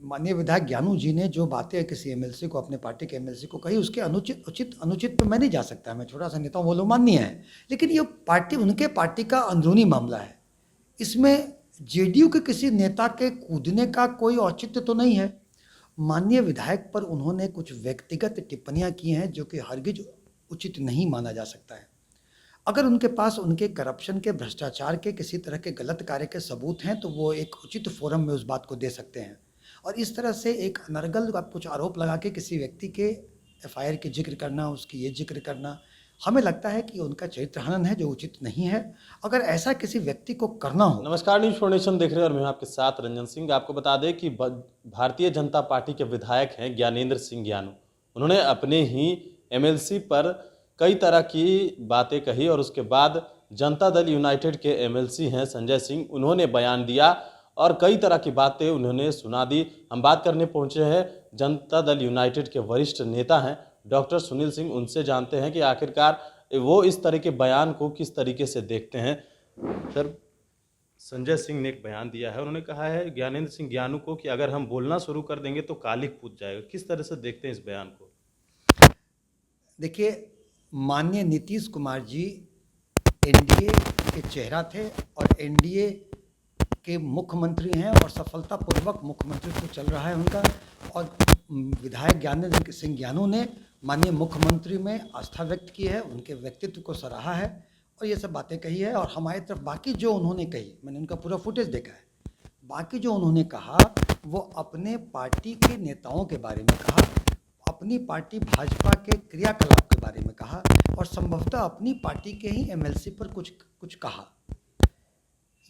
माननीय विधायक ज्ञानू जी ने जो बातें किसी एमएलसी को, अपने पार्टी के एमएलसी को कही, उसके अनुचित पे मैं नहीं जा सकता, मैं छोटा सा नेता हूँ, वो लोग माननीय है, लेकिन ये उनके पार्टी का अंदरूनी मामला है। इसमें जेडीयू के किसी नेता के कूदने का कोई औचित्य तो नहीं है। माननीय विधायक पर उन्होंने कुछ व्यक्तिगत टिप्पणियां की हैं जो कि हरगिज उचित नहीं माना जा सकता है। अगर उनके पास उनके करप्शन के, भ्रष्टाचार के, किसी तरह के गलत कार्य के सबूत हैं तो वो एक उचित फोरम में उस बात को दे सकते हैं। और इस तरह से एक अनर्गल कुछ आरोप लगा के किसी व्यक्ति के एफआईआर की जिक्र करना, उसकी ये जिक्र करना, हमें लगता है कि उनका चरित्र हनन है जो उचित नहीं है। अगर ऐसा किसी व्यक्ति को करना हो। नमस्कार, न्यूज फाउंडेशन देख रहे हैं और मैं आपके साथ रंजन सिंह। आपको बता दें कि भारतीय जनता पार्टी के विधायक हैं ज्ञानेंद्र सिंह ज्ञानू। उन्होंने अपने ही एमएलसी पर कई तरह की बातें कही और उसके बाद जनता दल यूनाइटेड के एमएलसी हैं संजय सिंह, उन्होंने बयान दिया और कई तरह की बातें उन्होंने सुना दी। हम बात करने पहुंचे हैं जनता दल यूनाइटेड के वरिष्ठ नेता हैं डॉक्टर सुनील सिंह, उनसे जानते हैं कि आखिरकार वो इस तरह के बयान को किस तरीके से देखते हैं। सर, संजय सिंह ने एक बयान दिया है, उन्होंने कहा है ज्ञानेंद्र सिंह ज्ञानू को कि अगर हम बोलना शुरू कर देंगे तो कालिक पूज जाएगा। किस तरह से देखते हैं इस बयान को? देखिए, माननीय नीतीश कुमार जी एनडीए के चेहरा थे और एनडीए के मुख्यमंत्री हैं और सफलतापूर्वक मुख्यमंत्री चल रहा है उनका। और विधायक ज्ञानेंद्र सिंह ज्ञानू ने माननीय मुख्यमंत्री में आस्था व्यक्त की है, उनके व्यक्तित्व को सराहा है और ये सब बातें कही है। और हमारी तरफ बाकी जो उन्होंने कही, मैंने उनका पूरा फुटेज देखा है, बाकी जो उन्होंने कहा वो अपने पार्टी के नेताओं के बारे में कहा, अपनी पार्टी भाजपा के क्रियाकलाप के बारे में कहा और संभवतः अपनी पार्टी के ही एमएलसी पर कुछ कहा।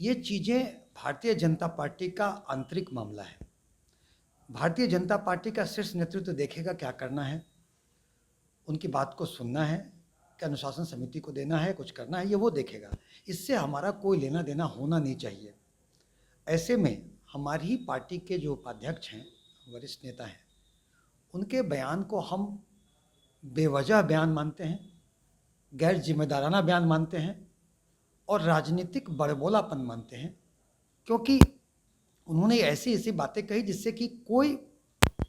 ये चीज़ें भारतीय जनता पार्टी का आंतरिक मामला है। भारतीय जनता पार्टी का शीर्ष नेतृत्व देखेगा क्या करना है, उनकी बात को सुनना है, क्या अनुशासन समिति को देना है, कुछ करना है, ये वो देखेगा। इससे हमारा कोई लेना देना होना नहीं चाहिए। ऐसे में हमारी ही पार्टी के जो उपाध्यक्ष हैं, वरिष्ठ नेता हैं, उनके बयान को हम बेवजह बयान मानते हैं, गैर जिम्मेदाराना बयान मानते हैं और राजनीतिक बड़बोलापन मानते हैं, क्योंकि उन्होंने ऐसी बातें कही जिससे कि कोई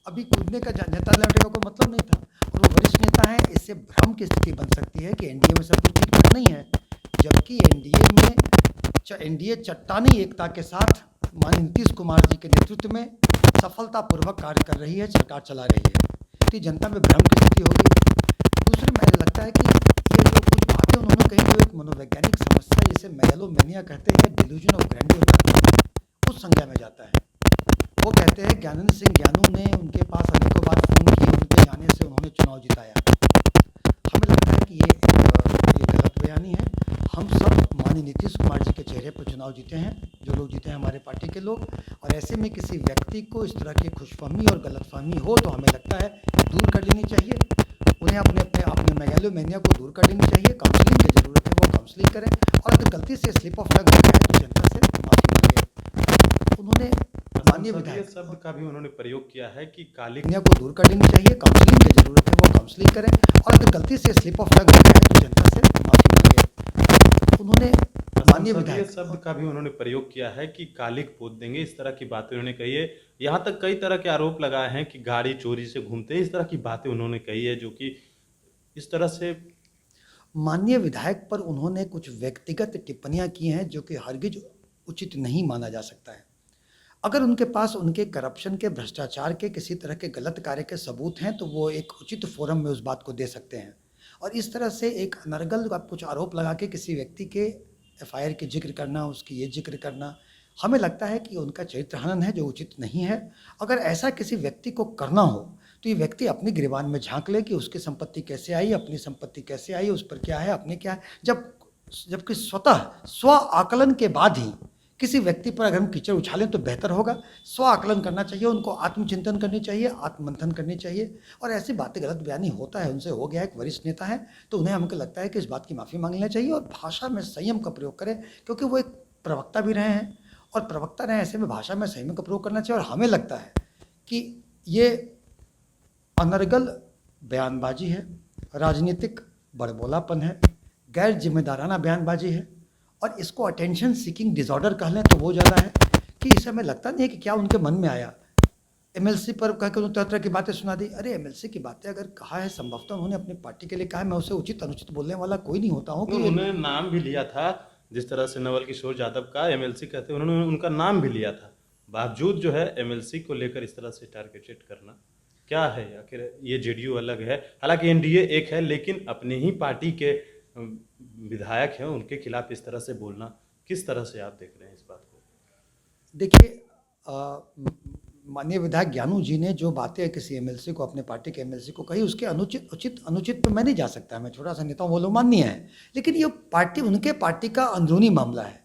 अभी कूदने का, जनता लौटने का कोई मतलब नहीं था। और वो वरिष्ठ नेता हैं, इससे भ्रम की स्थिति बन सकती है कि एनडीए में सब कुछ ठीक नहीं है, जबकि एनडीए चट्टानी एकता के साथ माननीय नीतीश कुमार जी के नेतृत्व में सफलतापूर्वक कार्य कर रही है, सरकार चला रही है। तो जनता में भ्रम की स्थिति होगी। दूसरे, मुझे लगता है कि ये जो कुछ बातें उन्होंने कही जो एक मनोवैज्ञानिक समस्या जिसे मेगालोमेनिया कहते हैं, डिल्यूजन ऑफ ग्रैंडियर, उस संज्ञा में जाता है। वो कहते हैं ज्ञानेंद्र सिंह ज्ञानू ने उनके पास अनेकों बार फ़ोन किए, उनके जाने से उन्होंने चुनाव जिताया। हमें लगता है कि ये गलत बयानी है। हम सब माननीय नीतीश कुमार जी के चेहरे पर चुनाव जीते हैं, जो लोग जीते हैं हमारे पार्टी के लोग। और ऐसे में किसी व्यक्ति को इस तरह की खुशफहमी और गलतफहमी हो तो हमें लगता है दूर कर लेनी चाहिए। उन्हें अपने मेगालोमेनिया को दूर कर लेनी चाहिए। काउंसलिंग की ज़रूरत है, वो काउंसलिंग करें और अगर गलती से स्लिप ऑफ टंग हो जाए तो जनता से माफी मांगे। उन्होंने माननीय विधायक शब्द का भी उन्होंने प्रयोग किया है कि कालिक को दूर कर लेनी चाहिए। काउंसलिंग की ज़रूरत है, वो काउंसलिंग करें और अगर गलती से स्लिप ऑफ टंग हो जाए तो जनता से माफी मांगे। उन्होंने माननीय विधायक शब्द का भी उन्होंने प्रयोग किया है कि कालिक पोत देंगे, इस तरह की बातें उन्होंने कही है। यहाँ तक कई तरह के आरोप लगाए हैं कि गाड़ी चोरी से घूमते हैं, इस तरह की बातें उन्होंने कही है, जो कि इस तरह से माननीय विधायक पर उन्होंने कुछ व्यक्तिगत टिप्पणियां की हैं जो कि हरगिज उचित नहीं माना जा सकता है। अगर उनके पास उनके करप्शन के, भ्रष्टाचार के, किसी तरह के गलत कार्य के सबूत हैं तो वो एक उचित फोरम में उस बात को दे सकते हैं। और इस तरह से एक अनर्गल कुछ आरोप लगा के किसी व्यक्ति के एफआईआर की जिक्र करना, उसकी ये जिक्र करना, हमें लगता है कि उनका चरित्र हनन है जो उचित नहीं है। अगर ऐसा किसी व्यक्ति को करना हो तो ये व्यक्ति अपनी गिरबान में झांक ले कि उसकी संपत्ति कैसे आई, अपनी संपत्ति कैसे आई, उस पर क्या है, अपने क्या है। जबकि स्वतः स्व आकलन के बाद ही किसी व्यक्ति पर अगर हम कीचड़ उछालें तो बेहतर होगा। स्व आकलन करना चाहिए, उनको आत्मचिंतन करनी चाहिए, आत्ममंथन करनी चाहिए। और ऐसी बातें गलत बयानी होता है, उनसे हो गया, एक वरिष्ठ नेता है तो उन्हें हमको लगता है कि इस बात की माफ़ी मांग लेना चाहिए और भाषा में संयम का प्रयोग करें, क्योंकि वो एक प्रवक्ता भी रहे हैं और प्रवक्ता रहे, ऐसे में भाषा में संयम का प्रयोग करना चाहिए। और हमें लगता है कि ये अनर्गल बयानबाजी है, राजनीतिक बड़बोलापन है, गैर जिम्मेदाराना बयानबाजी है और इसको अटेंशन सीकिंग डिसऑर्डर कह लें तो वो ज़्यादा है कि इसे हमें लगता नहीं है कि क्या उनके मन में आया एमएलसी पर कह के तरह तरह की बातें सुना दी। अरे एमएलसी की बातें अगर कहा है, संभवतः उन्होंने अपनी पार्टी के लिए कहा है, मैं उसे उचित अनुचित बोलने वाला कोई नहीं होता हूँ कि उन्होंने नाम भी लिया था, जिस तरह से नवल किशोर यादव का एमएलसी कहते हैं, उन्होंने उनका नाम भी लिया था। बावजूद जो है एमएलसी को लेकर इस तरह से टारगेटेड करना क्या है? आखिर ये जेडीयू अलग है, हालांकि एनडीए एक है, लेकिन अपने ही पार्टी के विधायक हैं, उनके खिलाफ इस तरह से बोलना, किस तरह से आप देख रहे हैं इस बात को? देखिए, माननीय विधायक ज्ञानू जी ने जो बातें किसी एमएलसी को, अपने पार्टी के एमएलसी को कही, उसके अनुचित उचित अनुचित पे मैं नहीं जा सकता, मैं छोटा सा नेता हूँ, वो लोग माननीय है, लेकिन ये पार्टी, उनके पार्टी का अंदरूनी मामला है।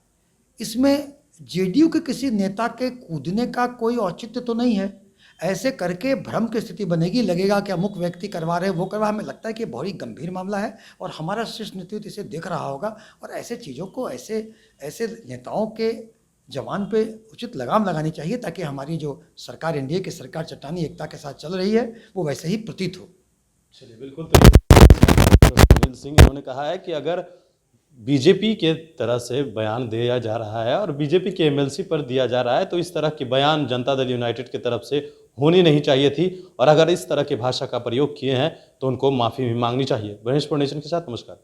इसमें जेडीयू के किसी नेता के कूदने का कोई औचित्य तो नहीं है। ऐसे करके भ्रम की स्थिति बनेगी, लगेगा कि अमुक व्यक्ति करवा रहे, वो करवा। हमें लगता है कि ये बहुत ही गंभीर मामला है और हमारा शीर्ष नेतृत्व इसे देख रहा होगा और ऐसे चीज़ों को, ऐसे ऐसे नेताओं के जवान पे उचित लगाम लगानी चाहिए, ताकि हमारी जो सरकार, एनडीए की सरकार चट्टानी एकता के साथ चल रही है, वो वैसे ही प्रतीत हो। चलिए, बिल्कुल। तो सुनील सिंह इन्होंने कहा है कि अगर बीजेपी के तरह से बयान दिया जा रहा है और बीजेपी के एमएलसी पर दिया जा रहा है, तो इस तरह के बयान जनता दल यूनाइटेड की तरफ से होनी नहीं चाहिए थी, और अगर इस तरह की भाषा का प्रयोग किए हैं तो उनको माफ़ी भी मांगनी चाहिए। गणेश फाउंडेशन के साथ नमस्कार।